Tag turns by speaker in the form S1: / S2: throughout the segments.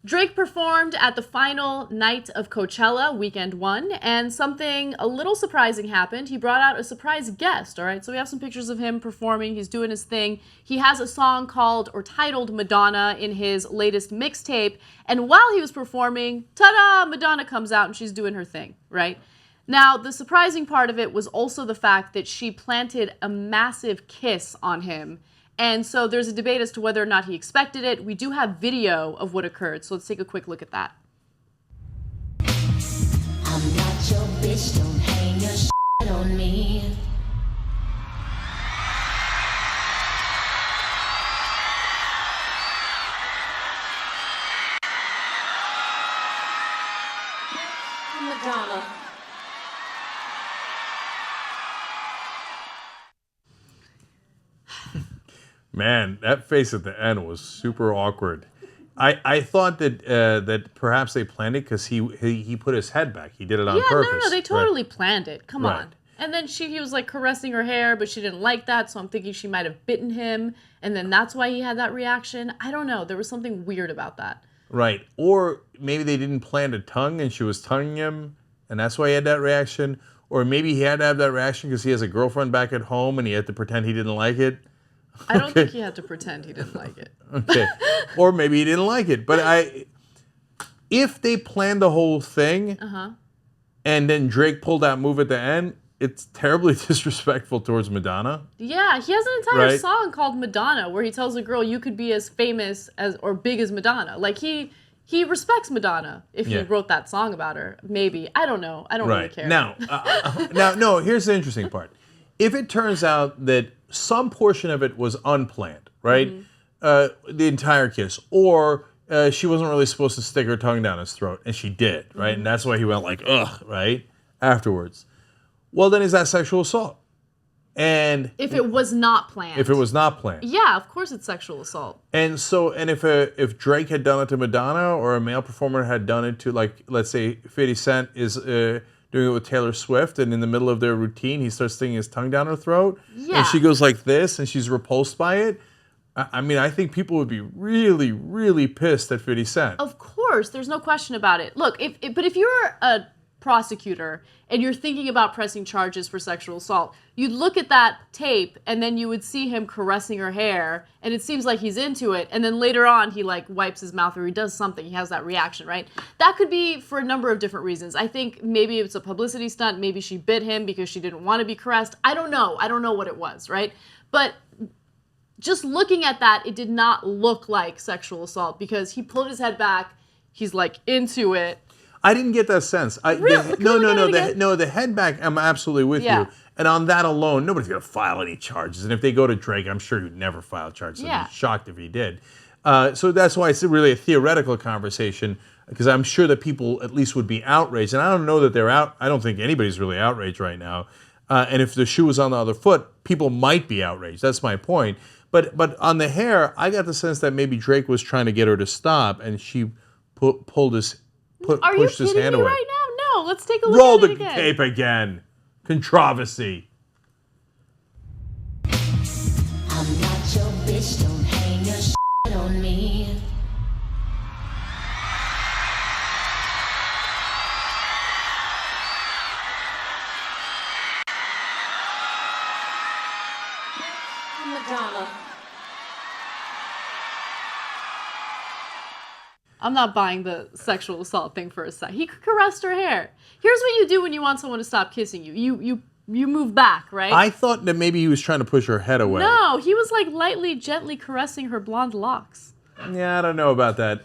S1: Drake performed at the final night of Coachella, weekend one, and something a little surprising happened. He brought out a surprise guest, all right? So we have some pictures of him performing. He's doing his thing. He has a song called or titled Madonna in his latest mixtape. And while he was performing, ta-da, Madonna comes out and she's doing her thing, right? Now, the surprising part of it was also the fact that she planted a massive kiss on him. And so there's a debate as to whether or not he expected it. We do have video of what occurred, so let's take a quick look at that.
S2: I'm not your bitch, don't hang your shit on me. Madonna.
S3: Man, that face at the end was super awkward. I thought that perhaps they planned it because he put his head back. He did it on purpose.
S1: No, they totally planned it. Come
S3: Right.
S1: on. And then he was like caressing her hair, but she didn't like that, so I'm thinking she might have bitten him, and then that's why he had that reaction. I don't know. There was something weird about that.
S3: Right. Or maybe they didn't plan to tongue and she was tonguing him, and that's why he had that reaction. Or maybe he had to have that reaction because he has a girlfriend back at home and he had to pretend he didn't like it.
S1: I don't think he had to pretend he didn't like it.
S3: Okay. Or maybe he didn't like it. But if they planned the whole thing and then Drake pulled that move at the end, it's terribly disrespectful towards Madonna.
S1: Yeah, he has an entire
S3: Right.
S1: song called Madonna where he tells a girl you could be as famous as or big as Madonna. Like he respects Madonna if he
S3: Yeah.
S1: wrote that song about her. Maybe. I don't know. I don't really
S3: Right.
S1: care.
S3: Now, no, here's the interesting part. If it turns out that some portion of it was unplanned, right? The entire kiss, or she wasn't really supposed to stick her tongue down his throat, and she did, right? And that's why he went like, ugh, right? Afterwards. Well, then is that sexual assault? And
S1: If it was not planned.
S3: if it was not planned.
S1: Yeah, of course it's sexual assault.
S3: And so, and if Drake had done it to Madonna, or a male performer had done it to, like, let's say 50 Cent is doing it with Taylor Swift, and in the middle of their routine, he starts sticking his tongue down her throat,
S1: Yeah.
S3: and she goes like this, and she's repulsed by it. I mean, I think people would be really, really pissed at 50 Cent.
S1: Of course, there's no question about it. Look, but if you're a prosecutor and you're thinking about pressing charges for sexual assault, you'd look at that tape and then you would see him caressing her hair, and it seems like he's into it, and then later on he like wipes his mouth or he does something, he has that reaction, right? That could be for a number of different reasons. I think maybe it's a publicity stunt, maybe she bit him because she didn't want to be caressed. I don't know what it was, right? But just looking at that, it did not look like sexual assault because he pulled his head back, he's like into it.
S3: I didn't get that sense.
S1: Really?
S3: The head back, I'm absolutely with
S1: Yeah.
S3: you. And on that alone, nobody's going to file any charges. And if they go to Drake, I'm sure he'd never file charges.
S1: Yeah.
S3: I'd be shocked if he did. So that's why it's really a theoretical conversation, because I'm sure that people at least would be outraged. And I don't know that they're out. I don't think anybody's really outraged right now. And if the shoe was on the other foot, people might be outraged. That's my point. But on the hair, I got the sense that maybe Drake was trying to get her to stop, and she pushed his
S1: Are you
S3: his
S1: kidding
S3: hand
S1: me
S3: away.
S1: right now? No, let's take a look
S3: Roll
S1: at
S3: the
S1: it again.
S3: tape again. Controversy.
S2: I'm not your bitch, don't hang your shit on me. Madonna.
S1: I'm not buying the sexual assault thing for a sec. He caressed her hair. Here's what you do when you want someone to stop kissing you. You move back, right?
S3: I thought that maybe he was trying to push her head away.
S1: No, he was like lightly, gently caressing her blonde locks.
S3: Yeah, I don't know about that.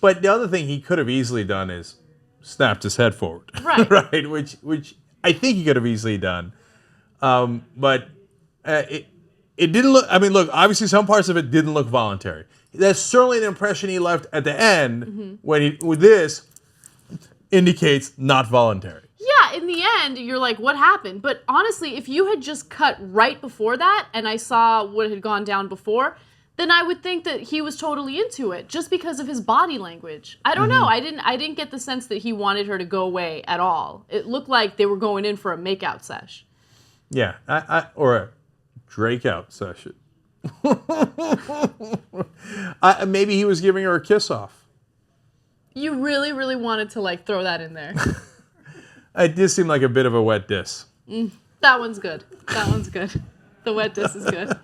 S3: But the other thing he could have easily done is snapped his head forward.
S1: Right.
S3: Right, which I think he could have easily done. But it didn't look, I mean, look, obviously some parts of it didn't look voluntary. That's certainly the impression he left at the end when he, with this, indicates not voluntary.
S1: Yeah, in the end, you're like, what happened? But honestly, if you had just cut right before that and I saw what had gone down before, then I would think that he was totally into it just because of his body language. I don't know. I didn't get the sense that he wanted her to go away at all. It looked like they were going in for a makeout sesh.
S3: Yeah, or a Drake out session. Maybe he was giving her a kiss off.
S1: You really, really wanted to like throw that in there.
S3: It did seem like a bit of a wet diss.
S1: That one's good. That one's good. The wet diss is good.